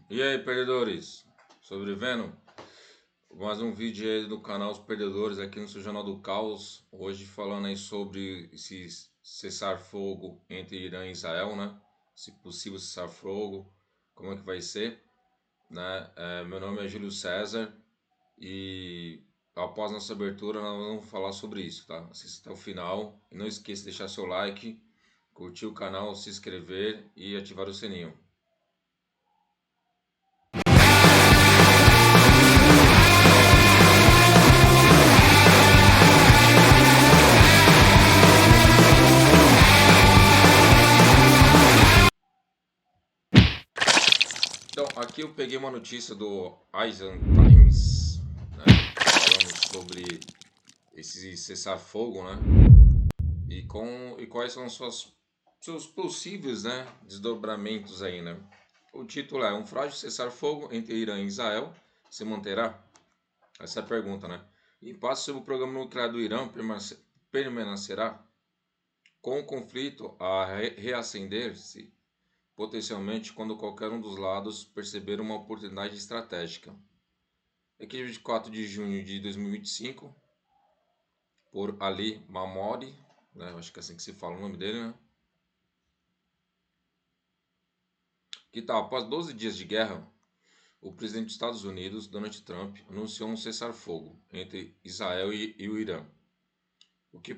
E aí, perdedores? Sobrevivendo? Mais um vídeo aí do canal Os Perdedores aqui no seu Jornal do Caos. Hoje falando aí sobre esse cessar-fogo entre Irã e Israel, né? Se possível cessar-fogo, como é que vai ser, né? Meu nome é Júlio César e após nossa abertura nós vamos falar sobre isso, tá? Assista até o final e não esqueça de deixar seu like, curtir o canal, se inscrever e ativar o sininho. Então, aqui eu peguei uma notícia do Asian Times, né, falando sobre esse cessar-fogo, né, e quais são seus possíveis, né, desdobramentos aí, né. O título é: um frágil cessar-fogo entre Irã e Israel se manterá? Essa é a pergunta, né. Impasse sobre o programa nuclear do Irã permanecerá? Com o conflito a reacender-se potencialmente quando qualquer um dos lados perceber uma oportunidade estratégica. Aqui 24 de junho de 2025, por Ali Mahmoudi, né? Acho que é assim que se fala o nome dele, né? Que tal? Após 12 dias de guerra, o presidente dos Estados Unidos, Donald Trump, anunciou um cessar-fogo entre Israel e o Irã, o que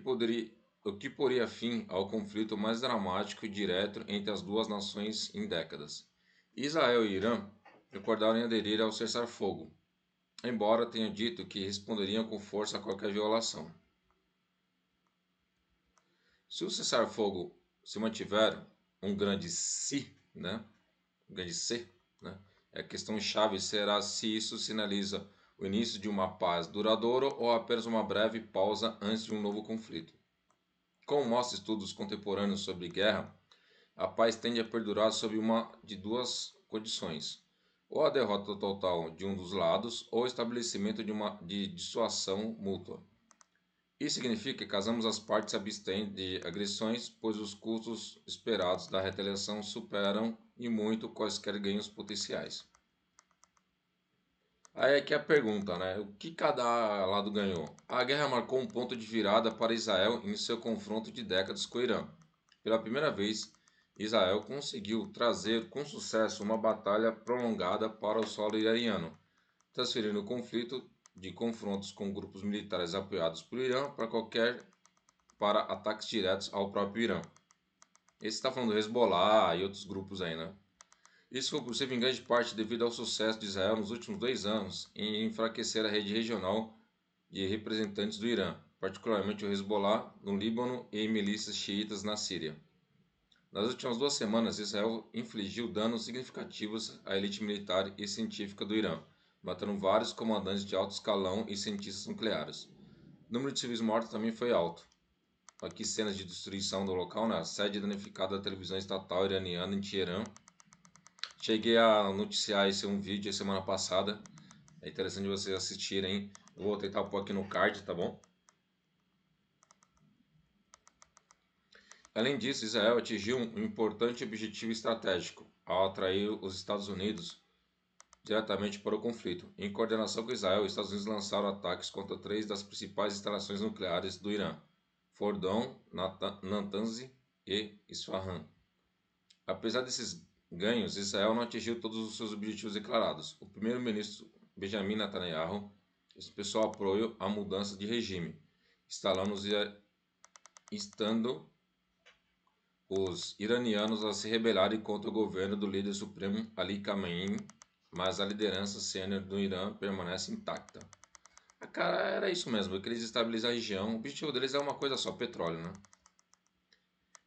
poria fim ao conflito mais dramático e direto entre as duas nações em décadas. Israel e Irã recordaram em aderir ao cessar-fogo, embora tenha dito que responderiam com força a qualquer violação. Se o cessar-fogo se mantiver, um grande se, né? Um grande se, né? A questão-chave será se isso sinaliza o início de uma paz duradoura ou apenas uma breve pausa antes de um novo conflito. Como mostram estudos contemporâneos sobre guerra, a paz tende a perdurar sob uma de duas condições: ou a derrota total de um dos lados, ou o estabelecimento de dissuasão mútua. Isso significa que ambas as partes se abstêm de agressões, pois os custos esperados da retaliação superam e muito quaisquer ganhos potenciais. Aí é que a pergunta, né? O que cada lado ganhou? A guerra marcou um ponto de virada para Israel em seu confronto de décadas com o Irã. Pela primeira vez, Israel conseguiu trazer com sucesso uma batalha prolongada para o solo iraniano, transferindo o conflito de confrontos com grupos militares apoiados por Irã para ataques diretos ao próprio Irã. Esse está falando do Hezbollah e outros grupos aí, né? Isso foi possível em grande parte devido ao sucesso de Israel nos últimos 2 anos em enfraquecer a rede regional de representantes do Irã, particularmente o Hezbollah no Líbano e milícias xiitas na Síria. Nas últimas 2 semanas, Israel infligiu danos significativos à elite militar e científica do Irã, matando vários comandantes de alto escalão e cientistas nucleares. O número de civis mortos também foi alto. Aqui cenas de destruição do local, né? A sede danificada da televisão estatal iraniana em Teherã. Cheguei a noticiar esse um vídeo semana passada. É interessante vocês assistirem. Eu vou tentar pôr aqui no card, tá bom? Além disso, Israel atingiu um importante objetivo estratégico ao atrair os Estados Unidos diretamente para o conflito. Em coordenação com Israel, os Estados Unidos lançaram ataques contra 3 das principais instalações nucleares do Irã: Fordow, Natanz e Isfahan. Apesar desses ganhos, Israel não atingiu todos os seus objetivos declarados. O primeiro-ministro Benjamin Netanyahu expressou apoio à mudança de regime, instando os iranianos a se rebelarem contra o governo do líder supremo Ali Khamenei, mas a liderança sênior do Irã permanece intacta. Cara, era isso mesmo, eu queria estabilizar a região. O objetivo deles é uma coisa só: petróleo, né?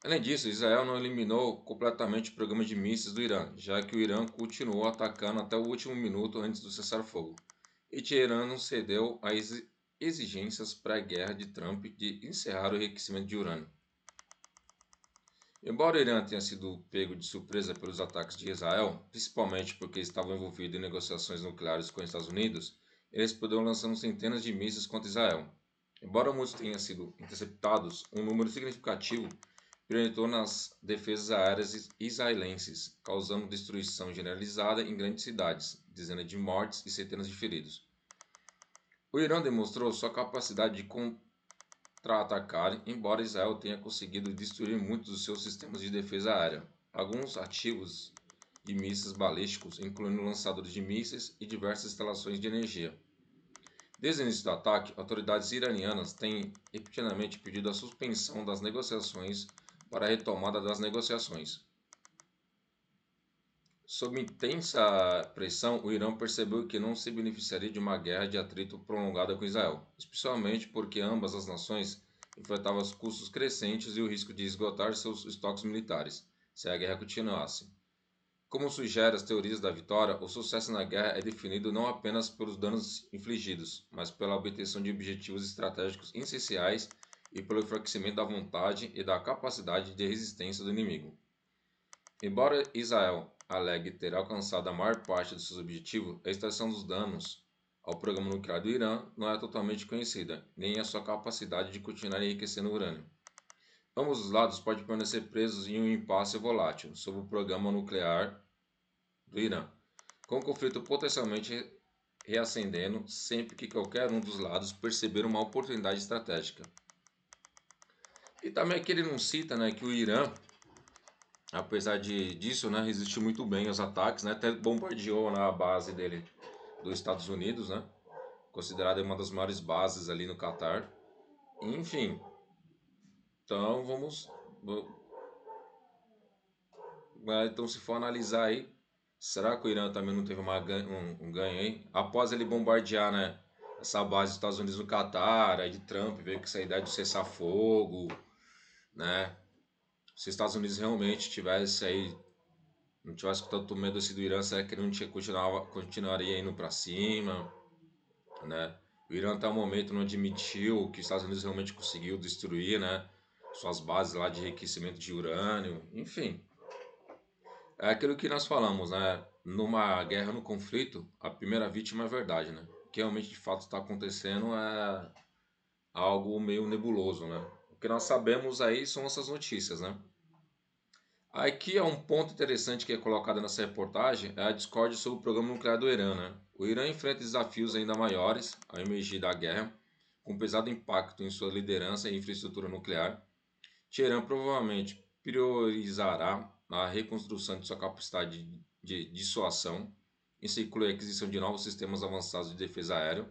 Além disso, Israel não eliminou completamente o programa de mísseis do Irã, já que o Irã continuou atacando até o último minuto antes do cessar-fogo, e Teherã não cedeu às exigências pré-guerra de Trump de encerrar o enriquecimento de urânio. Embora o Irã tenha sido pego de surpresa pelos ataques de Israel, principalmente porque estava envolvido em negociações nucleares com os Estados Unidos, ele respondeu lançando centenas de mísseis contra Israel. Embora muitos tenham sido interceptados, um número significativo penetrou nas defesas aéreas israelenses, causando destruição generalizada em grandes cidades, dezenas de mortes e centenas de feridos. O Irã demonstrou sua capacidade de contra-atacar, embora Israel tenha conseguido destruir muitos dos seus sistemas de defesa aérea. Alguns ativos de mísseis balísticos, incluindo lançadores de mísseis e diversas instalações de energia. Desde o início do ataque, autoridades iranianas têm repetidamente pedido a suspensão das negociações para a retomada das negociações. Sob intensa pressão, o Irã percebeu que não se beneficiaria de uma guerra de atrito prolongada com Israel, especialmente porque ambas as nações enfrentavam os custos crescentes e o risco de esgotar seus estoques militares, se a guerra continuasse. Como sugerem as teorias da vitória, o sucesso na guerra é definido não apenas pelos danos infligidos, mas pela obtenção de objetivos estratégicos essenciais e pelo enfraquecimento da vontade e da capacidade de resistência do inimigo. Embora Israel alegue ter alcançado a maior parte de seus objetivos, a extensão dos danos ao programa nuclear do Irã não é totalmente conhecida, nem a sua capacidade de continuar enriquecendo o urânio. Ambos os lados podem permanecer presos em um impasse volátil sobre o programa nuclear do Irã, com o conflito potencialmente reacendendo sempre que qualquer um dos lados perceber uma oportunidade estratégica. E também aqui ele não cita, né, que o Irã, apesar disso, né, resistiu muito bem aos ataques, né, até bombardeou na base dele dos Estados Unidos, né, considerada uma das maiores bases ali no Catar. Enfim, então então se for analisar aí, será que o Irã também não teve um ganho aí? Após ele bombardear, né, essa base dos Estados Unidos no Catar, aí de Trump veio com essa ideia de cessar fogo, né? Se os Estados Unidos realmente tivesse aí, não tivesse tanto medo assim do Irã, será que ele não continuaria indo para cima, né? O Irã até o momento não admitiu que os Estados Unidos realmente conseguiu destruir, né, suas bases lá de enriquecimento de urânio, enfim. É aquilo que nós falamos, né? Numa guerra, no conflito, a primeira vítima é a verdade, né? O que realmente de fato está acontecendo é algo meio nebuloso, né? O que nós sabemos aí são essas notícias, né? Aqui é um ponto interessante que é colocado nessa reportagem, é a discórdia sobre o programa nuclear do Irã, né? O Irã enfrenta desafios ainda maiores ao emergir da guerra, com pesado impacto em sua liderança e infraestrutura nuclear. Teherã provavelmente priorizará a reconstrução de sua capacidade de dissuasão. Isso inclui a aquisição de novos sistemas avançados de defesa aérea,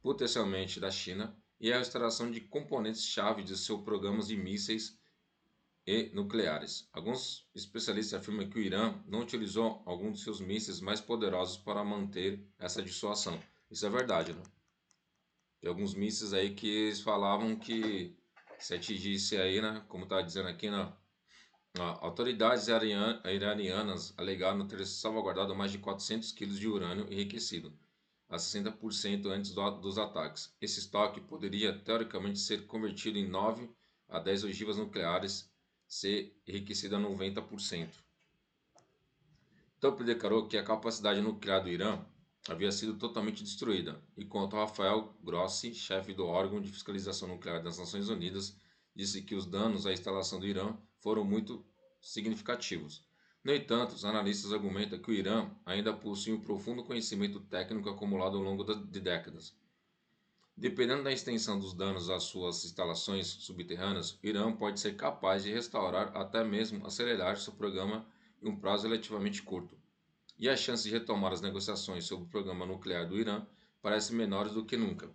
potencialmente da China, e a instalação de componentes-chave de seus programas de mísseis e nucleares. Alguns especialistas afirmam que o Irã não utilizou alguns de seus mísseis mais poderosos para manter essa dissuasão. Isso é verdade, né? Tem alguns mísseis aí que eles falavam que se atingisse aí, né, como está dizendo aqui, né, autoridades iranianas alegaram ter salvaguardado mais de 400 quilos de urânio enriquecido, a 60% antes dos ataques. Esse estoque poderia, teoricamente, ser convertido em 9 a 10 ogivas nucleares, ser enriquecido a 90%. Trump declarou que a capacidade nuclear do Irã havia sido totalmente destruída, enquanto Rafael Grossi, chefe do órgão de fiscalização nuclear das Nações Unidas, disse que os danos à instalação do Irã foram muito significativos. No entanto, os analistas argumentam que o Irã ainda possui um profundo conhecimento técnico acumulado ao longo de décadas. Dependendo da extensão dos danos às suas instalações subterrâneas, o Irã pode ser capaz de restaurar, até mesmo acelerar seu programa em um prazo relativamente curto. E as chances de retomar as negociações sobre o programa nuclear do Irã parecem menores do que nunca.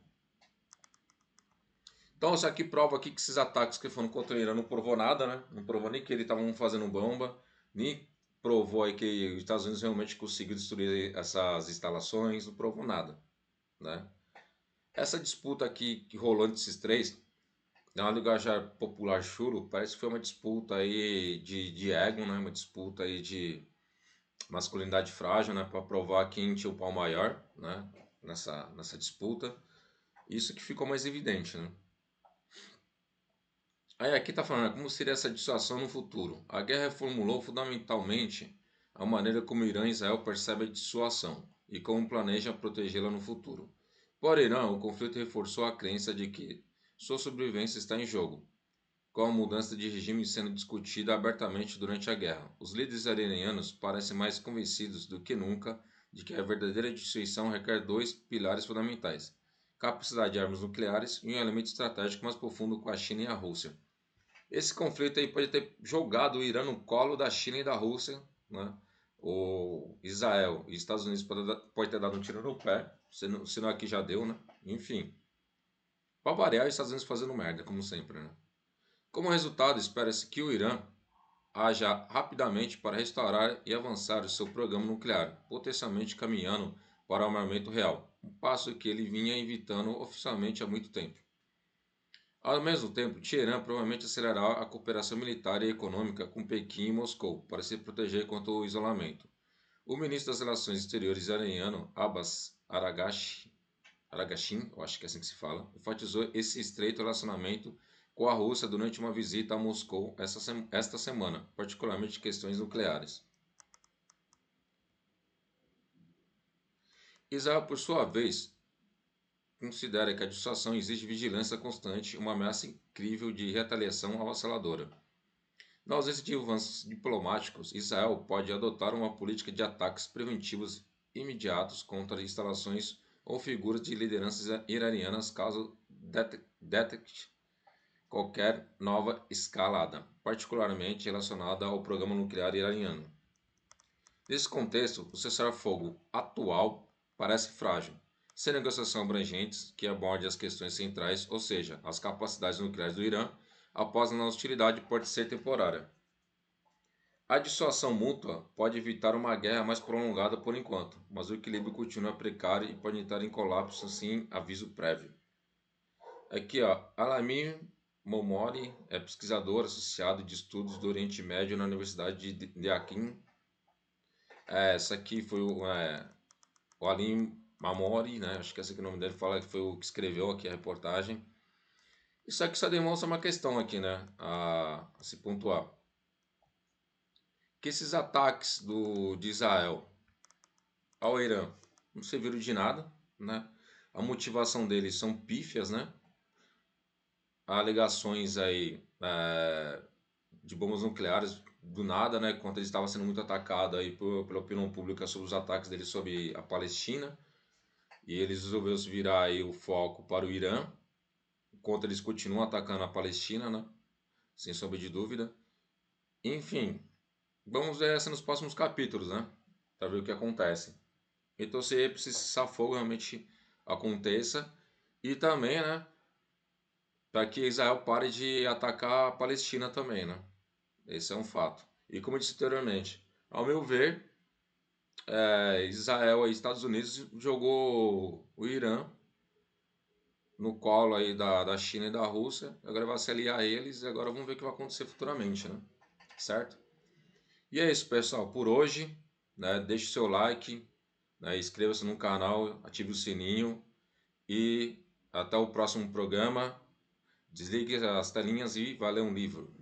Então isso aqui prova aqui que esses ataques que foram contra o Irã não provou nada, né? Não provou nem que eles estavam fazendo bomba, nem provou aí que os Estados Unidos realmente conseguiu destruir essas instalações, não provou nada, né? Essa disputa aqui que rolou entre esses três, na linguagem popular chulo, parece que foi uma disputa aí de ego, né? Uma disputa aí de masculinidade frágil, né? Para provar quem tinha o pau maior, né? Nessa disputa. Isso que ficou mais evidente, né? Aí aqui está falando, como seria essa dissuasão no futuro? A guerra reformulou fundamentalmente a maneira como Irã e Israel percebem a dissuasão e como planejam protegê-la no futuro. Para Irã, o conflito reforçou a crença de que sua sobrevivência está em jogo. com a mudança de regime sendo discutida abertamente durante a guerra. Os líderes iranianos parecem mais convencidos do que nunca de que a verdadeira destruição requer dois pilares fundamentais: capacidade de armas nucleares e um elemento estratégico mais profundo com a China e a Rússia. Esse conflito aí pode ter jogado o Irã no colo da China e da Rússia, né? O Israel e Estados Unidos pode ter dado um tiro no pé, se não aqui já deu, né? Enfim, para variar, os Estados Unidos fazendo merda, como sempre, né? Como resultado, espera-se que o Irã haja rapidamente para restaurar e avançar o seu programa nuclear, potencialmente caminhando para o armamento real, um passo que ele vinha evitando oficialmente há muito tempo. Ao mesmo tempo, Teherã provavelmente acelerará a cooperação militar e econômica com Pequim e Moscou para se proteger contra o isolamento. O ministro das Relações Exteriores iraniano, Abbas Araghchi, eu acho que é assim que se fala, enfatizou esse estreito relacionamento com a Rússia durante uma visita a Moscou esta semana, particularmente questões nucleares. Israel, por sua vez, considera que a dissuasão exige vigilância constante, uma ameaça incrível de retaliação avassaladora. Na ausência de avanços diplomáticos, Israel pode adotar uma política de ataques preventivos imediatos contra instalações ou figuras de lideranças iranianas caso detecte qualquer nova escalada, particularmente relacionada ao programa nuclear iraniano. Nesse contexto, o cessar-fogo atual parece frágil, sem negociação abrangentes que aborde as questões centrais, ou seja, as capacidades nucleares do Irã, após a hostilidade pode ser temporária. A dissuasão mútua pode evitar uma guerra mais prolongada por enquanto, mas o equilíbrio continua precário e pode entrar em colapso sem aviso prévio. Aqui, ó, Alamin Momori é pesquisador associado de estudos do Oriente Médio na Universidade de Akin. Essa aqui foi o Alim Mamori, né? Acho que esse aqui é o nome dele, fala que foi o que escreveu aqui a reportagem. Isso aqui só demonstra uma questão aqui, né? A se pontuar. Que esses ataques de Israel ao Irã não serviram de nada, né? A motivação deles são pífias, né? Há alegações aí de bombas nucleares do nada, né? Quando ele estava sendo muito atacado aí pela opinião pública sobre os ataques dele sobre a Palestina, e eles resolveram se virar aí o foco para o Irã, enquanto eles continuam atacando a Palestina, né? Sem sombra de dúvida. Enfim, vamos ver essa nos próximos capítulos, né? Para ver o que acontece. Então, se esse cessar-fogo realmente aconteça, e também, né? Para que Israel pare de atacar a Palestina também, né? Esse é um fato. E como eu disse anteriormente, ao meu ver, Israel e Estados Unidos jogou o Irã no colo aí da China e da Rússia. Agora vai se aliar a eles e agora vamos ver o que vai acontecer futuramente, né? Certo? E é isso, pessoal. Por hoje, né? Deixe seu like, né? Inscreva-se no canal, ative o sininho e até o próximo programa. Desligue as telinhas e vá ler um livro.